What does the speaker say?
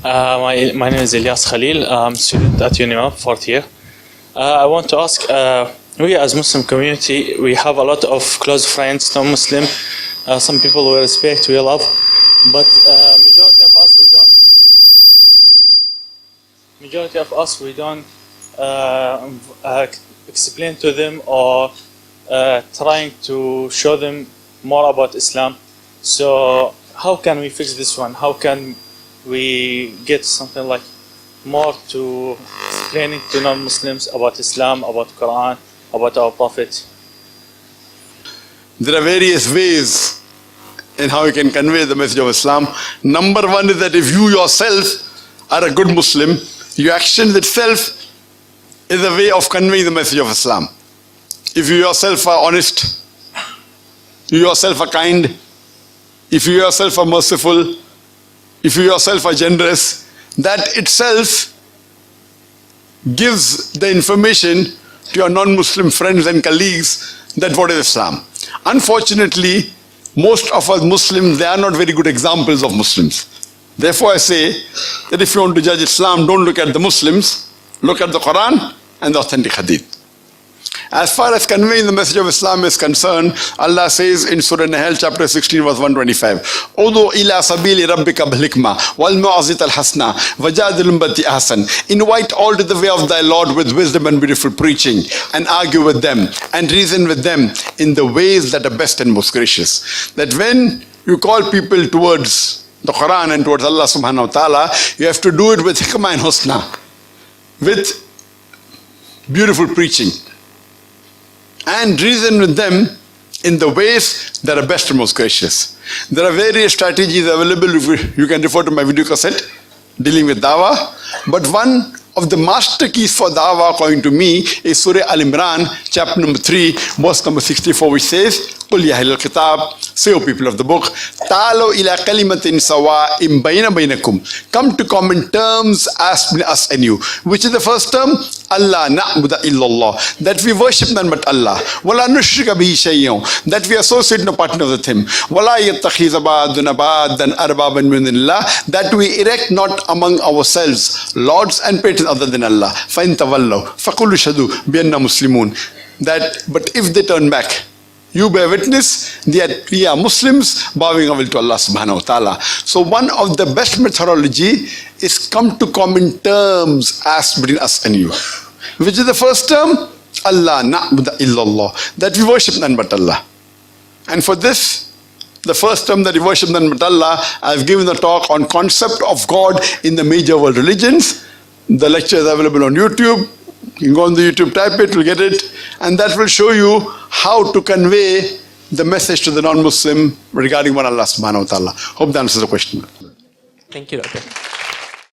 My name is Ilyas Khalil. I'm a student at UNIMA, fourth year. I want to ask, we as Muslim community, we have a lot of close friends, non-Muslim, some people we respect, we love, but majority of us, we don't explain to them or trying to show them more about Islam. So how can we fix this one? How can we get something like more to explaining to non-Muslims about Islam, about Quran, about our Prophet? There are various ways in how you can convey the message of Islam. Number one is that if you yourself are a good Muslim, your action itself is a way of conveying the message of Islam. If you yourself are honest, you yourself are kind, if you yourself are merciful, if you yourself are generous, that itself gives the information to your non-Muslim friends and colleagues that what is Islam. Unfortunately, most of us Muslims, they are not very good examples of Muslims. Therefore I say that if you want to judge Islam, don't look at the Muslims, look at the Quran and the authentic Hadith. As far as conveying the message of Islam is concerned, Allah says in Surah Nahl chapter 16 verse 125, Udu ila sabili rabbika bil hikmah wal mu'azit al hasna wajadilum bati ahsan. Invite all to the way of thy Lord with wisdom and beautiful preaching, and argue with them and reason with them in the ways that are best and most gracious. That when you call people towards the Quran and towards Allah subhanahu wa ta'ala, you have to do it with hikmah and husna, with beautiful preaching, and reason with them in the ways that are best and most gracious. There are various strategies available. You can refer to my video cassette dealing with Dawah. But one of the master keys for Dawah, according to me, is Surah Al-Imran, chapter number 3, verse number 64, which says, Qul ya ahlal kitab, say, O people of the book, Ta'alo ila kalimatin sawa'im bayna baynakum. Come to common terms as between us and you. Which is the first term? Allah na'budu illallah. That we worship none but Allah. Wala nushrika bihi shay'un. That we associate no partner with him. Wala yattakhiza ba'duna ba'dan arbaban min dunillah. That we erect not among ourselves lords and patrons other than Allah. Fa in tawallaw faqulu shahadu bi anna muslimun. That, but if they turn back, you bear witness that we are Muslims bowing our will to Allah subhanahu wa ta'ala. So one of the best methodology is come to common terms as between us and you. Which is the first term? Allah na'budu illallah. That we worship none but Allah. And for this, the first term that we worship none but Allah, I've given a talk on concept of God in the major world religions. The lecture is available on YouTube. You can go on the YouTube, type it, you'll get it. And that will show you how to convey the message to the non-Muslim regarding what Allah subhanahu wa ta'ala. Hope that answers the question. Thank you, Doctor.